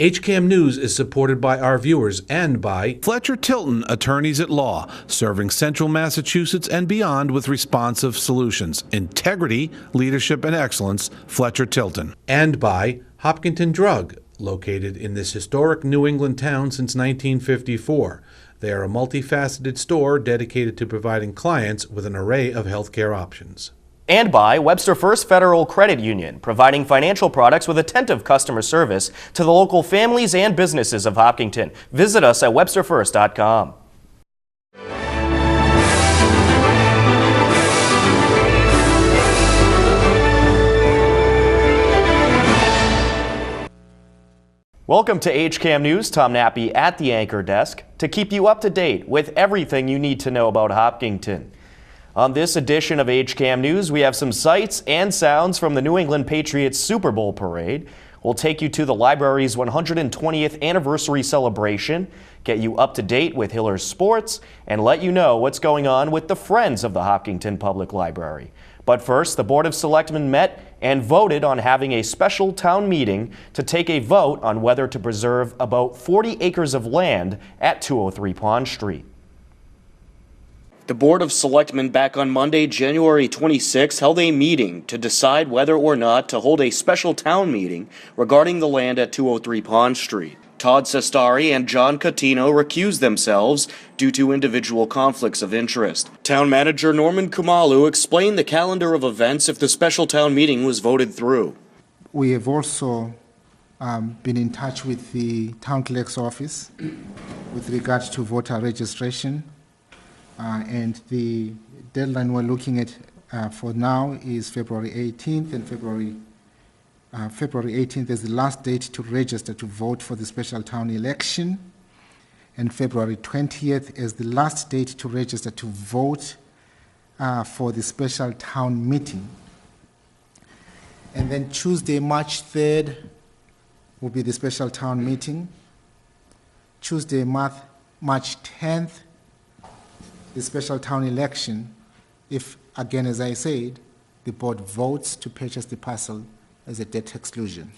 HCAM News is supported by our viewers and by Fletcher Tilton Attorneys at Law, serving Central Massachusetts and beyond with responsive solutions. Integrity, leadership, and excellence. Fletcher Tilton. and by Hopkinton Drug, located in this historic New England town since 1954. They are a multifaceted store dedicated to providing clients with an array of healthcare options. And by Webster First Federal Credit Union, providing financial products with attentive customer service to the local families and businesses of Hopkinton. Visit us at websterfirst.com. Welcome to HCAM News. Tom Nappy at the anchor desk to keep you up to date with everything you need to know about Hopkinton. On this edition of HCAM News, we have some sights and sounds from the New England Patriots Super Bowl parade. We'll take you to the library's 120th anniversary celebration, get you up to date with Hiller's sports, and let you know what's going on with the Friends of the Hopkinton Public Library. But first, the Board of Selectmen met and voted on having a special town meeting to take a vote on whether to preserve about 40 acres of land at 203 Pond Street. The Board of Selectmen back on Monday, January 26, held a meeting to decide whether or not to hold a special town meeting regarding the land at 203 Pond Street. Todd Sestari and John Catino recused themselves due to individual conflicts of interest. Town Manager Norman Kumalu explained the calendar of events if the special town meeting was voted through. We have also been in touch with the town clerk's office with regards to voter registration. And the deadline we're looking at for now is February 18th, and February 18th is the last date to register to vote for the special town election, and February 20th is the last date to register to vote for the special town meeting. And then Tuesday, March 3rd, will be the special town meeting. Tuesday, March 10th, the special town election, if, again, as I said, the board votes to purchase the parcel as a debt exclusion.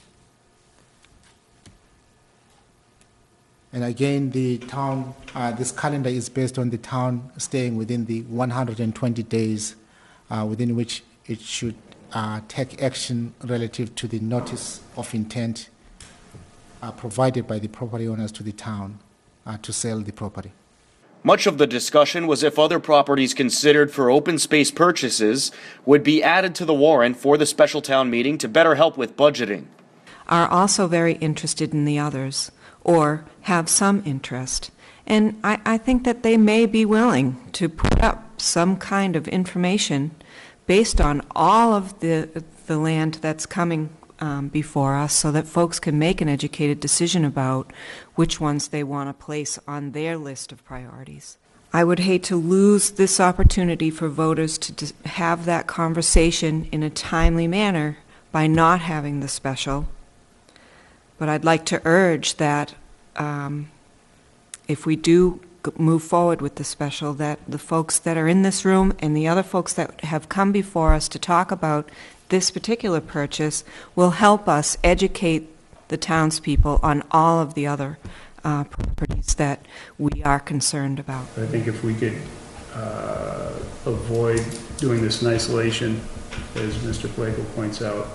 And again, the town, this calendar is based on the town staying within the 120 days within which it should take action relative to the notice of intent provided by the property owners to the town to sell the property. Much of the discussion was if other properties considered for open space purchases would be added to the warrant for the special town meeting to better help with budgeting. Are also very interested in the others, or have some interest. And I think that they may be willing to put up some kind of information based on all of the land that's coming before us, so that folks can make an educated decision about which ones they want to place on their list of priorities. I would hate to lose this opportunity for voters to have that conversation in a timely manner by not having the special. But I'd like to urge that if we do move forward with the special, that the folks that are in this room and the other folks that have come before us to talk about this particular purchase will help us educate the townspeople on all of the other properties that we are concerned about. I think if we could avoid doing this in isolation, as Mr. Flagel points out,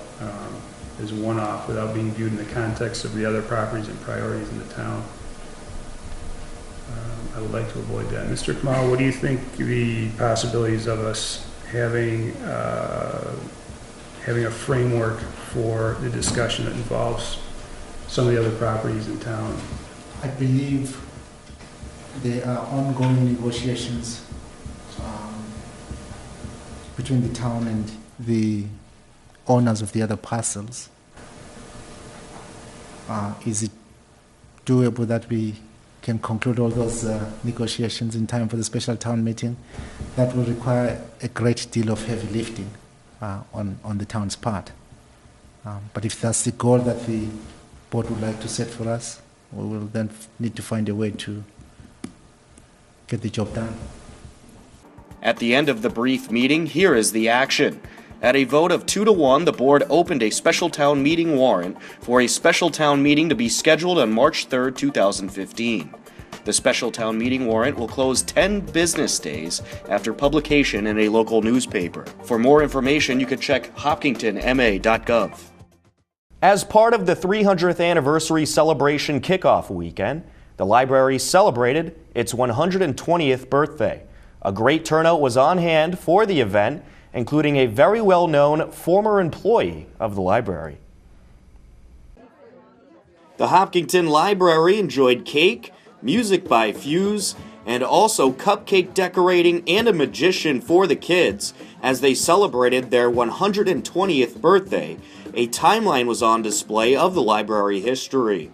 as one-off without being viewed in the context of the other properties and priorities in the town, I would like to avoid that. Mr. Kamal, what do you think the possibilities of us having a framework for the discussion that involves some of the other properties in town? I believe there are ongoing negotiations between the town and the owners of the other parcels. Is it doable that we can conclude all those negotiations in time for the special town meeting? That will require a great deal of heavy lifting on the town's part. But if that's the goal that the board would like to set for us, we will then need to find a way to get the job done. At the end of the brief meeting, here is the action. At a vote of 2-1, the board opened a special town meeting warrant for a special town meeting to be scheduled on March 3, 2015. The special town meeting warrant will close 10 business days after publication in a local newspaper. For more information, you can check hopkintonma.gov. As part of the 300th anniversary celebration kickoff weekend, the library celebrated its 120th birthday. A great turnout was on hand for the event, including a very well-known former employee of the library. The Hopkinton Library enjoyed cake, music by Fuse, and also cupcake decorating and a magician for the kids as they celebrated their 120th birthday. A timeline was on display of the library history.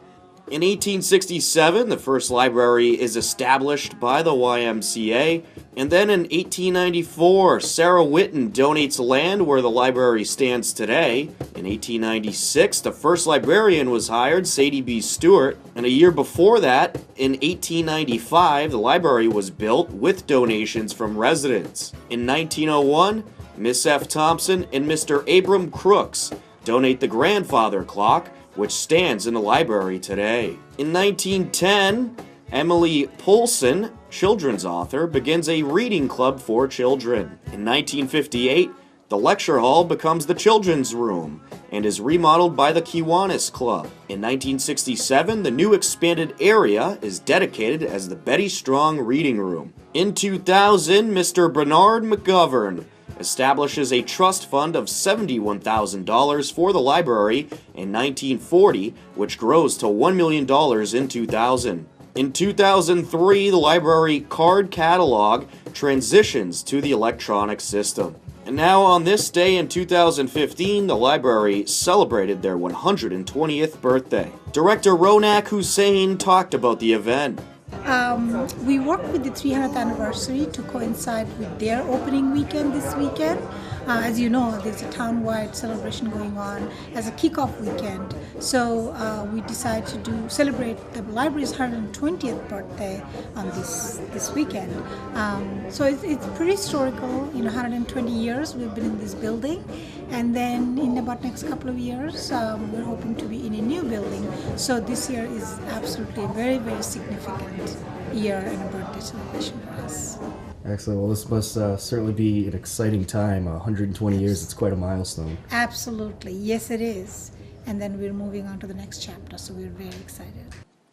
In 1867, the first library is established by the YMCA, and then in 1894, Sarah Whitten donates land where the library stands today. In 1896, the first librarian was hired, Sadie B. Stewart, and a year before that, in 1895, the library was built with donations from residents. In 1901, Miss F. Thompson and Mr. Abram Crooks donate the grandfather clock, which stands in the library today. In 1910, Emily Poulsen, children's author, begins a reading club for children. In 1958, the lecture hall becomes the children's room and is remodeled by the Kiwanis Club. In 1967, the new expanded area is dedicated as the Betty Strong Reading Room. In 2000, Mr. Bernard McGovern establishes a trust fund of $71,000 for the library in 1940, which grows to $1 million in 2000. In 2003, the library card catalog transitions to the electronic system. And now on this day in 2015, the library celebrated their 120th birthday. Director Ronak Hussain talked about the event. We worked with the 300th anniversary to coincide with their opening weekend this weekend. As you know, there's a town-wide celebration going on as a kickoff weekend. So we decided to celebrate the library's 120th birthday on this weekend. So it's pretty historical. 120 years we've been in this building, and then in about next couple of years we're hoping to be in a new building. So this year is absolutely a very, very significant year and a birthday celebration for us. Excellent. Well, this must certainly be an exciting time. 120 years, it's quite a milestone. Absolutely. Yes, it is. And then we're moving on to the next chapter, so we're very excited.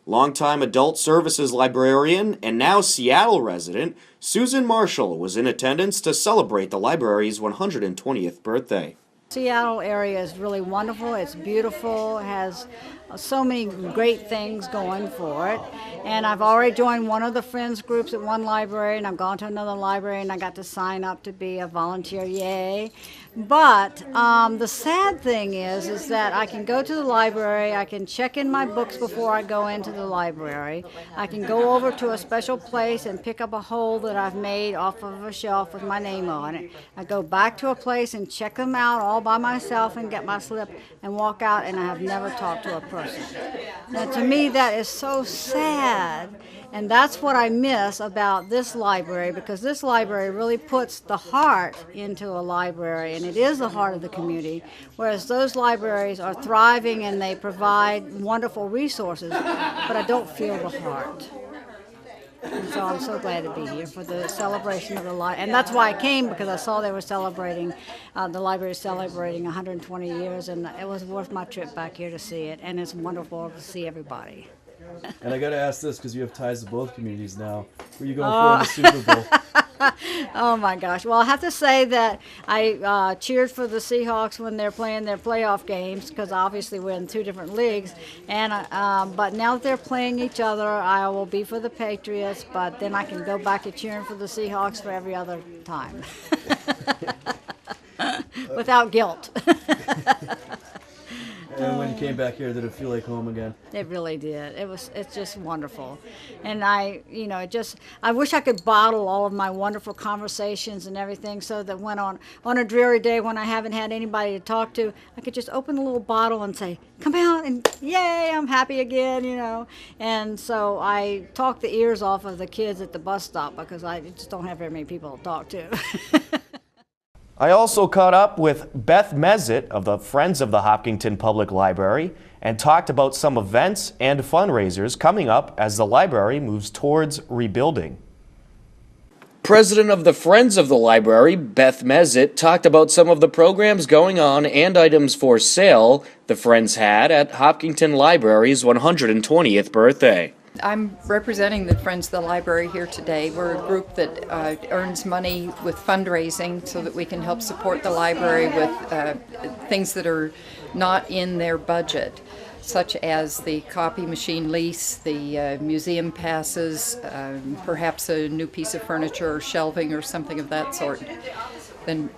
Longtime adult services librarian and now Seattle resident, Susan Marshall was in attendance to celebrate the library's 120th birthday. Seattle area is really wonderful. It's beautiful. It has so many great things going for it. And I've already joined one of the friends groups at one library, and I've gone to another library, and I got to sign up to be a volunteer. Yay. But the sad thing is that I can go to the library, I can check in my books before I go into the library. I can go over to a special place and pick up a hole that I've made off of a shelf with my name on it. I go back to a place and check them out all by myself and get my slip and walk out, and I have never talked to a person. Now, to me, that is so sad. And that's what I miss about this library, because this library really puts the heart into a library, and it is the heart of the community, whereas those libraries are thriving and they provide wonderful resources, but I don't feel the heart. And so I'm so glad to be here for the celebration of the library. And that's why I came, because I saw they were celebrating, the library is celebrating 120 years, and it was worth my trip back here to see it, and it's wonderful to see everybody. And I got to ask this, because you have ties to both communities now. Who are you going for in the Super Bowl? Oh my gosh. Well, I have to say that I cheered for the Seahawks when they're playing their playoff games, because obviously we're in two different leagues. And but now that they're playing each other, I will be for the Patriots, but then I can go back to cheering for the Seahawks for every other time. Without guilt. And when you came back here, did it feel like home again? It really did. It's just wonderful. And I wish I could bottle all of my wonderful conversations and everything, so that when on a dreary day when I haven't had anybody to talk to, I could just open a little bottle and say, come out, and yay, I'm happy again, And so I talk the ears off of the kids at the bus stop, because I just don't have very many people to talk to. I also caught up with Beth Mezit of the Friends of the Hopkinton Public Library and talked about some events and fundraisers coming up as the library moves towards rebuilding. President of the Friends of the Library, Beth Mezit, talked about some of the programs going on and items for sale the Friends had at Hopkinton Library's 120th birthday. I'm representing the Friends of the Library here today. We're a group that earns money with fundraising so that we can help support the library with things that are not in their budget, such as the copy machine lease, the museum passes, perhaps a new piece of furniture or shelving or something of that sort. Then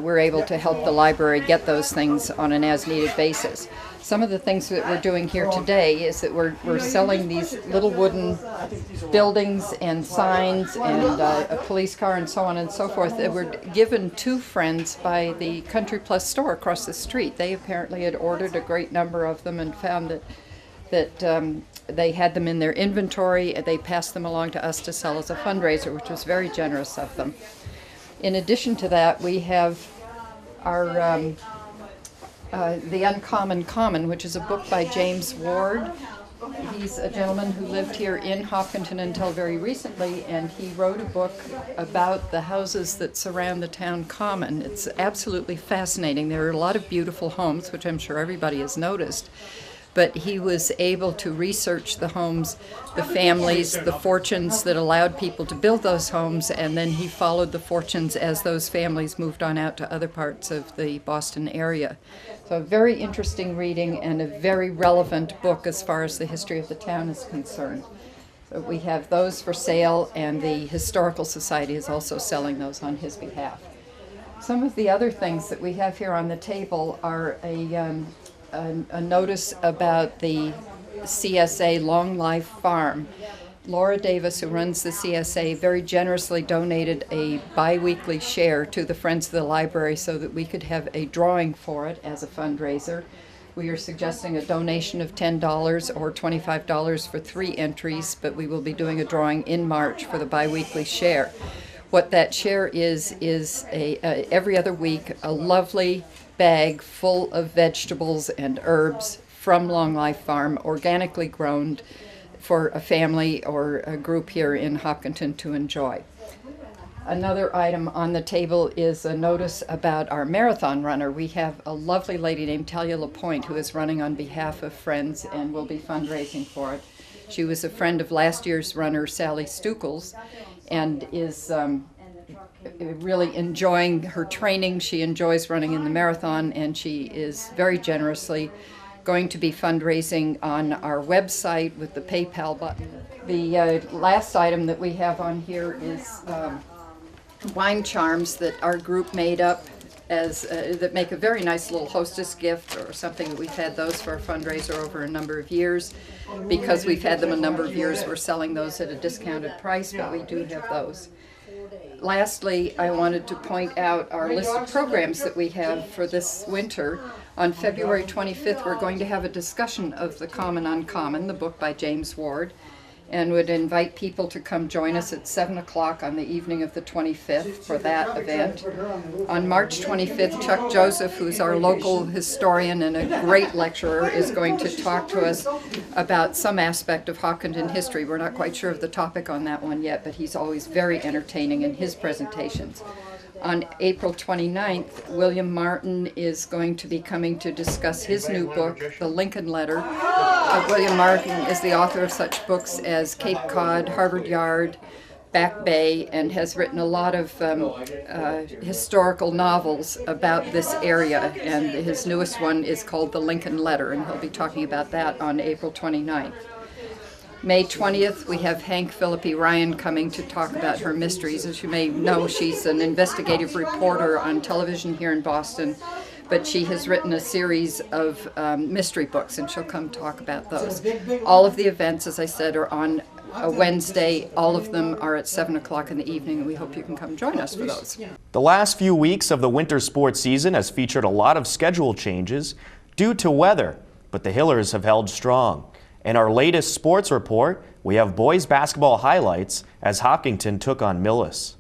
we're able to help the library get those things on an as-needed basis. Some of the things that we're doing here today is that we're selling these little wooden buildings and signs and a police car and so on and so forth that were given to Friends by the Country Plus store across the street. They apparently had ordered a great number of them and found that they had them in their inventory. They passed them along to us to sell as a fundraiser, which was very generous of them. In addition to that, we have our The Uncommon Common, which is a book by James Ward. He's a gentleman who lived here in Hopkinton until very recently, and he wrote a book about the houses that surround the town common. It's absolutely fascinating. There are a lot of beautiful homes, which I'm sure everybody has noticed, but he was able to research the homes, the families, the fortunes that allowed people to build those homes, and then he followed the fortunes as those families moved on out to other parts of the Boston area. So a very interesting reading and a very relevant book as far as the history of the town is concerned. So we have those for sale, and the Historical Society is also selling those on his behalf. Some of the other things that we have here on the table are a notice about the CSA Long Life Farm. Laura Davis, who runs the CSA, very generously donated a bi-weekly share to the Friends of the Library so that we could have a drawing for it as a fundraiser. We are suggesting a donation of $10 or $25 for 3 entries, but we will be doing a drawing in March for the bi-weekly share. What that share is every other week, a lovely bag full of vegetables and herbs from Long Life Farm, organically grown, for a family or a group here in Hopkinton to enjoy. Another item on the table is a notice about our marathon runner. We have a lovely lady named Talia LaPointe who is running on behalf of Friends and will be fundraising for it. She was a friend of last year's runner, Sally Stuckles, and is really enjoying her training. She enjoys running in the marathon, and she is very generously going to be fundraising on our website with the PayPal button. The last item that we have on here is wine charms that our group made up as that make a very nice little hostess gift or something. We've had those for a fundraiser over a number of years. Because we've had them a number of years, we're selling those at a discounted price, but we do have those. Lastly, I wanted to point out our list of programs that we have for this winter. On February 25th, we're going to have a discussion of The Common Uncommon, the book by James Ward, and would invite people to come join us at 7 o'clock on the evening of the 25th for that event. On March 25th, Chuck Joseph, who's our local historian and a great lecturer, is going to talk to us about some aspect of Hopkinton history. We're not quite sure of the topic on that one yet, but he's always very entertaining in his presentations. On April 29th, William Martin is going to be coming to discuss his new book, The Lincoln Letter. William Martin is the author of such books as Cape Cod, Harvard Yard, Back Bay, and has written a lot of historical novels about this area, and his newest one is called The Lincoln Letter, and he'll be talking about that on April 29th. May 20th, we have Hank Philippi Ryan coming to talk about her mysteries. As you may know, she's an investigative reporter on television here in Boston, but she has written a series of mystery books, and she'll come talk about those. All of the events, as I said, are on a Wednesday. All of them are at 7 o'clock in the evening, and we hope you can come join us for those. The last few weeks of the winter sports season has featured a lot of schedule changes due to weather, but the Hillers have held strong. In our latest sports report, we have boys basketball highlights as Hopkinton took on Millis.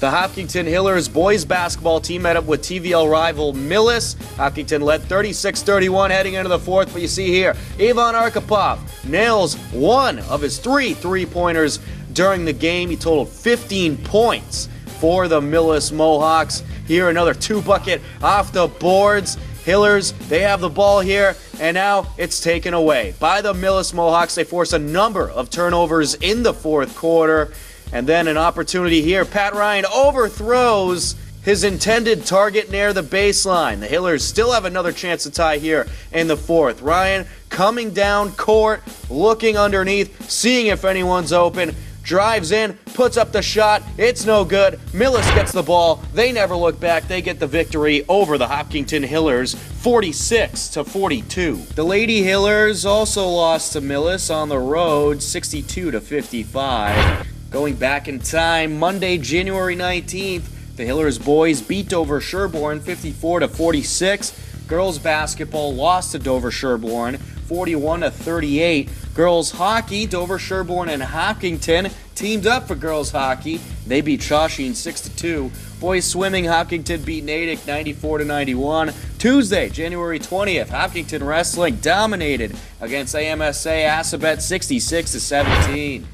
The Hopkinton Hillers boys basketball team met up with TVL rival Millis. Hopkinton led 36-31 heading into the fourth, but you see here, Ivan Arkhipov nails one of his three-pointers during the game. He totaled 15 points for the Millis Mohawks. Here, another 2-bucket off the boards. Hillers, they have the ball here, and now it's taken away by the Millis Mohawks. They force a number of turnovers in the fourth quarter. And then an opportunity here. Pat Ryan overthrows his intended target near the baseline. The Hillers still have another chance to tie here in the fourth. Ryan coming down court, looking underneath, seeing if anyone's open, drives in, puts up the shot. It's no good. Millis gets the ball. They never look back. They get the victory over the Hopkinton Hillers, 46-42. The Lady Hillers also lost to Millis on the road, 62-55. Going back in time, Monday, January 19th, the Hillers boys beat Dover Sherborne 54-46. Girls basketball lost to Dover Sherborne 41-38. Girls hockey, Dover Sherborne and Hopkinton teamed up for girls hockey. They beat Shawsheen 6-2. Boys swimming, Hopkinton beat Natick 94-91. Tuesday, January 20th, Hopkinton wrestling dominated against AMSA Assabet 66-17.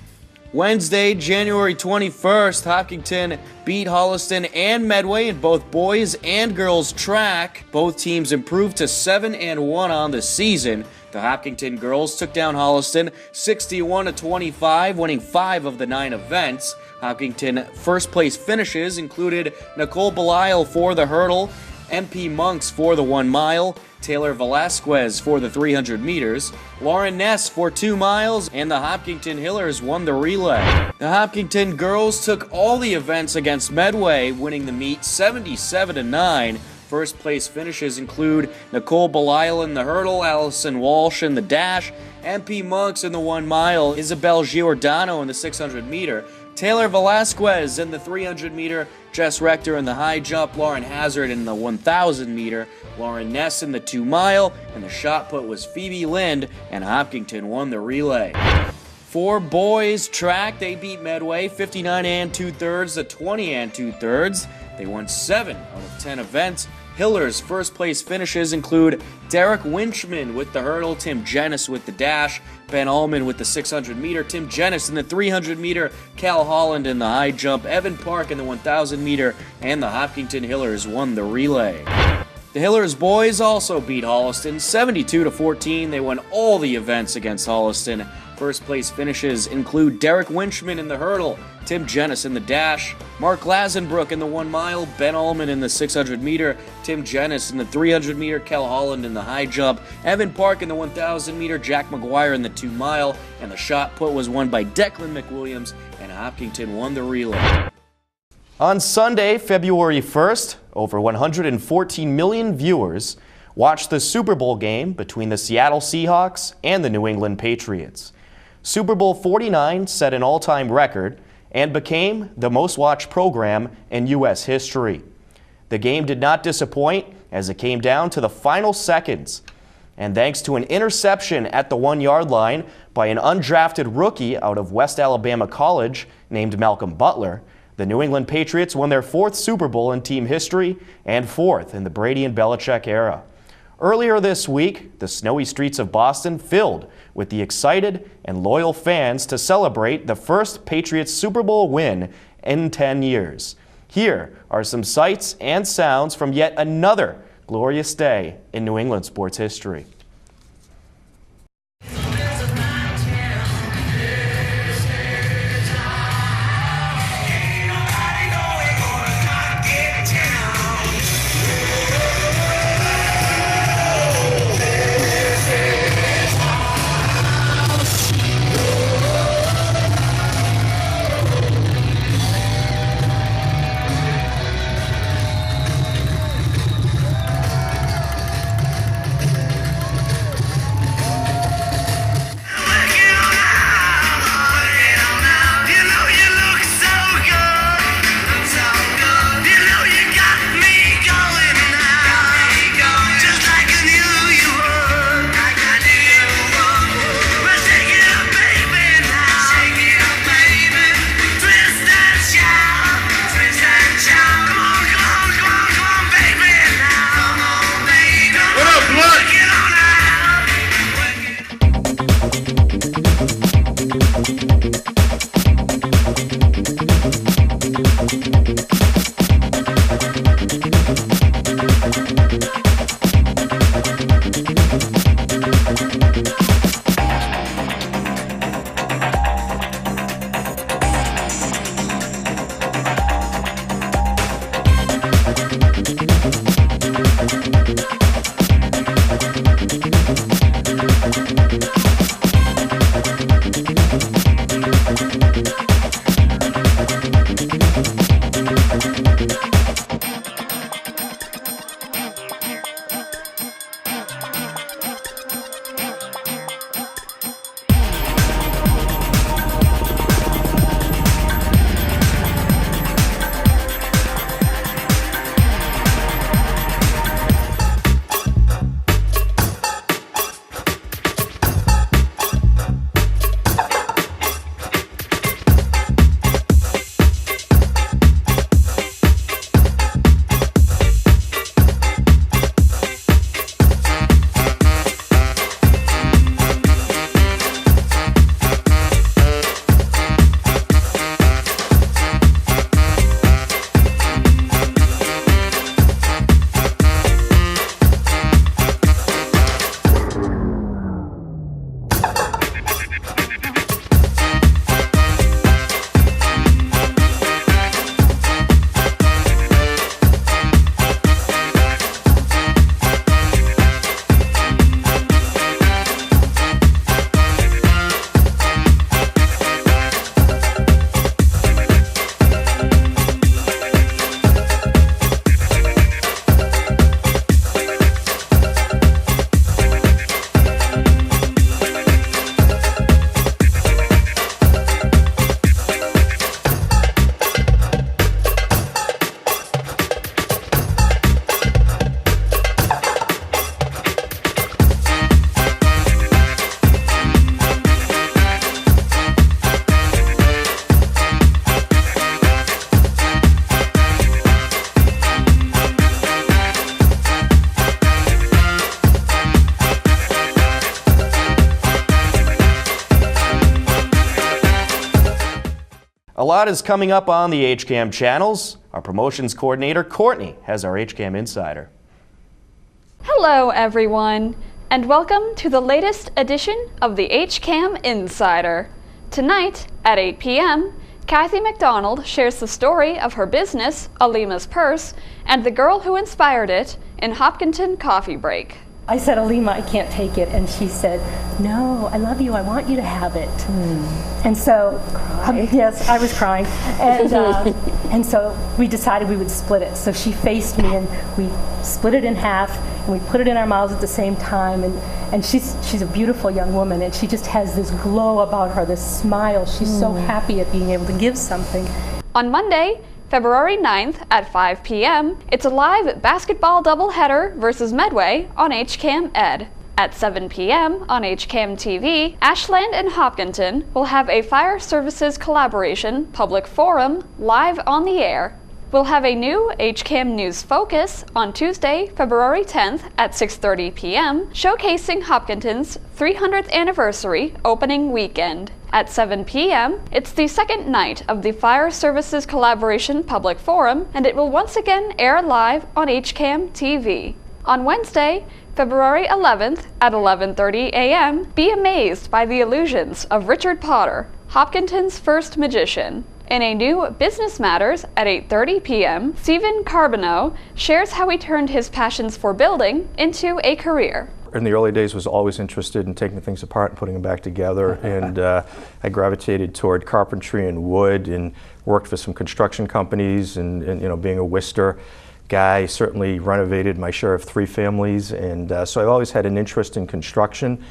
Wednesday, January 21st, Hopkinton beat Holliston and Medway in both boys and girls track. Both teams improved to 7-1 on the season. The Hopkinton girls took down Holliston 61-25, winning 5 of the 9 events. Hopkinton first place finishes included Nicole Belisle for the hurdle, MP Monks for the 1 mile, Taylor Velasquez for the 300 meters, Lauren Ness for 2 miles, and the Hopkinton Hillers won the relay. The Hopkinton girls took all the events against Medway, winning the meet 77-9. First place finishes include Nicole Belisle in the hurdle, Allison Walsh in the dash, MP Monks in the 1 mile, Isabel Giordano in the 600 meter, Taylor Velasquez in the 300 meter, Jess Rector in the high jump, Lauren Hazard in the 1,000 meter, Lauren Ness in the 2 mile, and the shot put was Phoebe Lind, and Hopkinton won the relay. For boys track, they beat Medway 59 2/3 to 20 2/3. They won 7 out of 10 events. Hillers' first place finishes include Derek Winchman with the hurdle, Tim Jennis with the dash, Ben Allman with the 600 meter, Tim Jennis in the 300 meter, Cal Holland in the high jump, Evan Park in the 1,000 meter, and the Hopkinton Hillers won the relay. The Hillers boys also beat Holliston 72-14. They won all the events against Holliston. First place finishes include Derek Winchman in the hurdle, Tim Jennis in the dash, Mark Lazenbrook in the 1 mile, Ben Allman in the 600 meter, Tim Jennis in the 300 meter, Cal Holland in the high jump, Evan Park in the 1,000 meter, Jack McGuire in the 2 mile, and the shot put was won by Declan McWilliams, and Hopkinton won the relay. On Sunday, February 1st, over 114 million viewers watched the Super Bowl game between the Seattle Seahawks and the New England Patriots. Super Bowl 49 set an all-time record and became the most-watched program in U.S. history. The game did not disappoint as it came down to the final seconds. And thanks to an interception at the 1-yard line by an undrafted rookie out of West Alabama College named Malcolm Butler, the New England Patriots won their 4th Super Bowl in team history and 4th in the Brady and Belichick era. Earlier this week, the snowy streets of Boston filled with the excited and loyal fans to celebrate the first Patriots Super Bowl win in 10 years. Here are some sights and sounds from yet another glorious day in New England sports history. A lot is coming up on the HCAM channels. Our promotions coordinator, Courtney, has our HCAM Insider. Hello, everyone, and welcome to the latest edition of the HCAM Insider. Tonight, at 8 p.m., Kathy McDonald shares the story of her business, Alima's Purse, and the girl who inspired it in Hopkinton Coffee Break. I said, Alima, I can't take it. And she said, no, I love you. I want you to have it. And so, yes, I was crying. And so we decided we would split it. So she faced me and we split it in half and we put it in our mouths at the same time. And she's a beautiful young woman and she just has this glow about her, this smile. She's so happy at being able to give something. On Monday, February 9th at 5 p.m., it's a live basketball doubleheader versus Medway on HCAM Ed. At 7 p.m. on HCAM TV, Ashland and Hopkinton will have a fire services collaboration public forum live on the air. We'll have a new HCAM News Focus on Tuesday, February 10th at 6:30 p.m., showcasing Hopkinton's 300th anniversary opening weekend. At 7 p.m., it's the second night of the Fire Services Collaboration Public Forum, and it will once again air live on HCAM TV. On Wednesday, February 11th at 11:30 a.m., be amazed by the illusions of Richard Potter, Hopkinton's first magician. In a new Business Matters at 8:30 p.m., Stephen Carbonneau shares how he turned his passions for building into a career. In the early days, was always interested in taking things apart and putting them back together, and I gravitated toward carpentry and wood, and worked for some construction companies, and you know, being a Worcester guy, certainly renovated my share of 3 families, and so I've always had an interest in construction.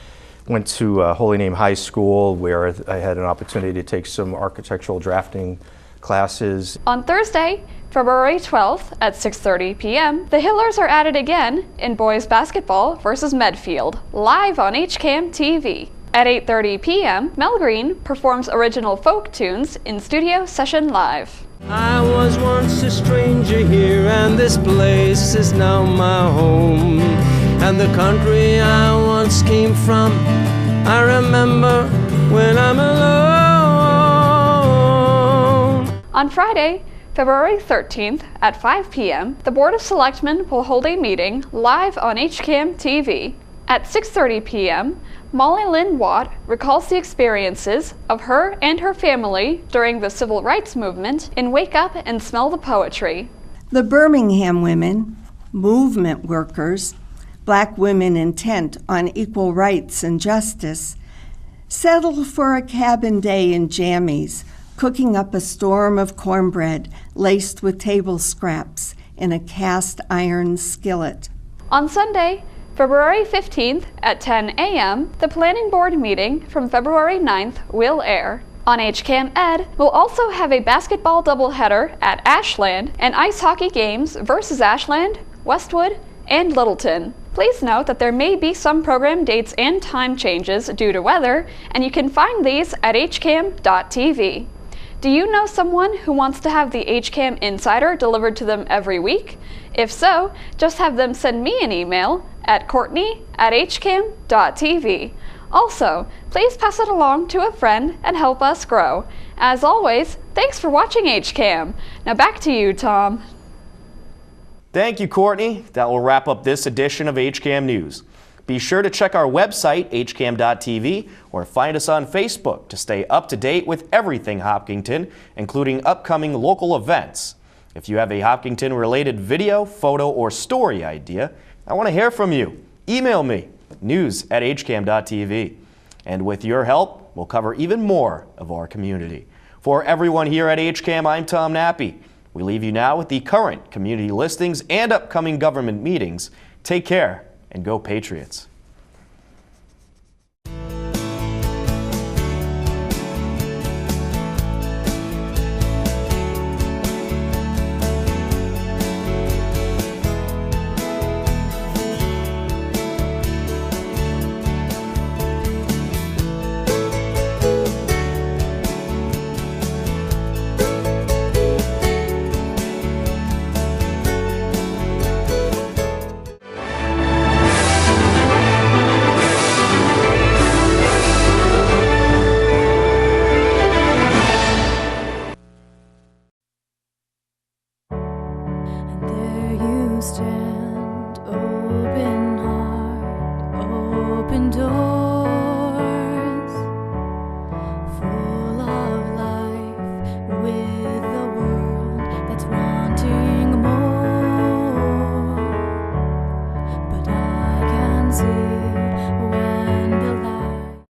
Went to Holy Name High School, where I had an opportunity to take some architectural drafting classes. On Thursday, February 12th at 6:30 p.m., the Hillers are at it again in boys basketball versus Medfield, live on HCAM TV. At 8:30 p.m., Mel Green performs original folk tunes in Studio Session Live. I was once a stranger here, and this place is now my home. And the country I once came from, I remember when I'm alone. On Friday, February 13th at 5 p.m., the Board of Selectmen will hold a meeting live on HCAM TV. At 6:30 p.m., Molly Lynn Watt recalls the experiences of her and her family during the Civil Rights Movement in Wake Up and Smell the Poetry. The Birmingham women, movement workers, Black women intent on equal rights and justice, settled for a cabin day in jammies, cooking up a storm of cornbread laced with table scraps in a cast iron skillet. On Sunday, February 15th at 10 a.m., the Planning Board meeting from February 9th will air. On HCAM Ed, we'll also have a basketball doubleheader at Ashland and ice hockey games versus Ashland, Westwood, and Littleton. Please note that there may be some program dates and time changes due to weather, and you can find these at hcam.tv. Do you know someone who wants to have the HCAM Insider delivered to them every week? If so, just have them send me an email at courtney@hcam.tv. Also, please pass it along to a friend and help us grow. As always, thanks for watching HCAM. Now back to you, Tom. Thank you, Courtney. That will wrap up this edition of HCAM News. Be sure to check our website, hcam.tv, or find us on Facebook to stay up to date with everything Hopkinton, including upcoming local events. If you have a Hopkinton-related video, photo, or story idea, I want to hear from you. Email me, news@hcam.tv. And with your help, we'll cover even more of our community. For everyone here at HCAM, I'm Tom Nappy. We leave you now with the current community listings and upcoming government meetings. Take care and go Patriots.